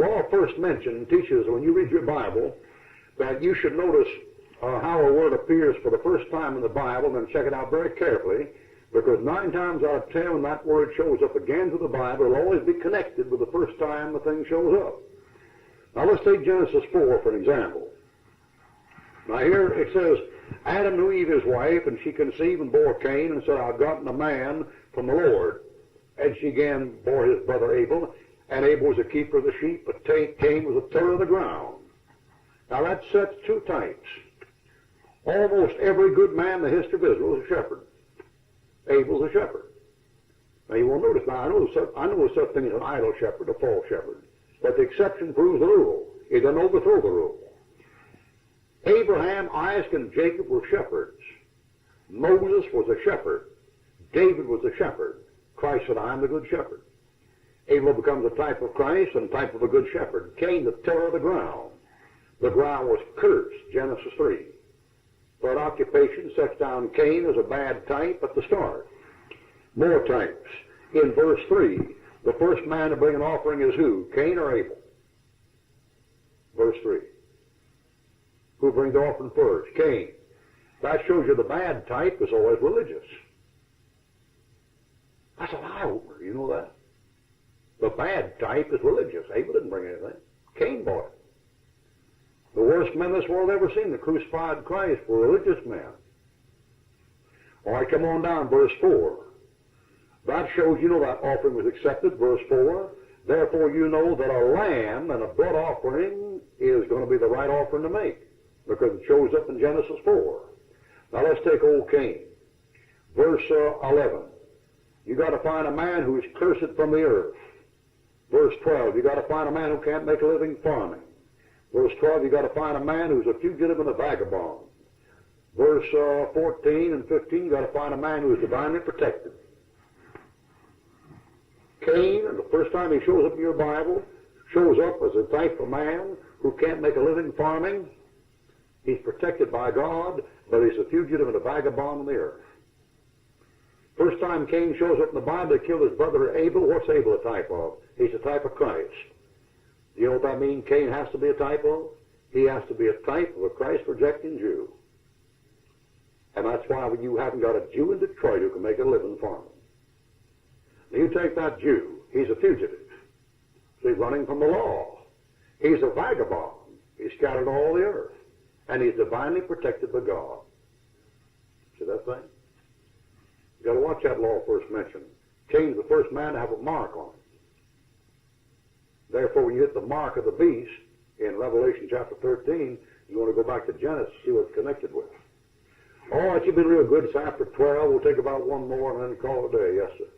law of first mention teaches, when you read your Bible, that you should notice how a word appears for the first time in the Bible, and then check it out very carefully, because 9 times out of 10 when that word shows up again to the Bible, it'll always be connected with the first time the thing shows up. Now let's take Genesis 4 for an example. Now here it says, Adam knew Eve his wife, and she conceived and bore Cain, and said, I've gotten a man from the Lord. And she again bore his brother Abel, and Abel was a keeper of the sheep, but Cain was a tiller of the ground. Now that sets 2 types. Almost every good man in the history of Israel is a shepherd. Abel's a shepherd. Now you will notice, now I know there's such thing as an idle shepherd, a false shepherd, but the exception proves the rule. It doesn't overthrow the rule. Abraham, Isaac, and Jacob were shepherds. Moses was a shepherd. David was a shepherd. Christ said, I am the good shepherd. Abel becomes a type of Christ and a type of a good shepherd. Cain, the tiller of the ground. The ground was cursed, Genesis 3. Third occupation sets down Cain as a bad type at the start. More types. In verse 3, the first man to bring an offering is who? Cain or Abel? Verse 3. Who brings the offering first? Cain. That shows you the bad type is always religious. That's an eye-opener, you know that? The bad type is religious. Abel didn't bring anything. Cain brought it. The worst men this world ever seen, the crucified Christ, were religious men. All right, come on down, verse 4. That shows you know that offering was accepted, verse 4. Therefore you know that a lamb and a blood offering is going to be the right offering to make, because it shows up in Genesis 4. Now let's take old Cain. Verse 11. You got to find a man who is cursed from the earth. Verse 12. You got to find a man who can't make a living farming. Verse 12. You got to find a man who's a fugitive and a vagabond. Verse 14 and 15. You got to find a man who is divinely protected. Cain, and the first time he shows up in your Bible, shows up as a type of man who can't make a living farming. He's protected by God, but he's a fugitive and a vagabond on the earth. First time Cain shows up in the Bible to kill his brother Abel, what's Abel a type of? He's a type of Christ. Do you know what that means? Cain has to be a type of? He has to be a type of a Christ-rejecting Jew. And that's why you haven't got a Jew in Detroit who can make a living farming. Now you take that Jew, he's a fugitive. So he's running from the law. He's a vagabond. He's scattered all the earth. And he's divinely protected by God. See that thing? You got to watch that law first mentioned. Cain's the first man to have a mark on him. Therefore, when you hit the mark of the beast in Revelation chapter 13, you want to go back to Genesis, see what it's connected with. All right, you've been real good. It's after 12. We'll take about one more and then call it a day. Yes, sir.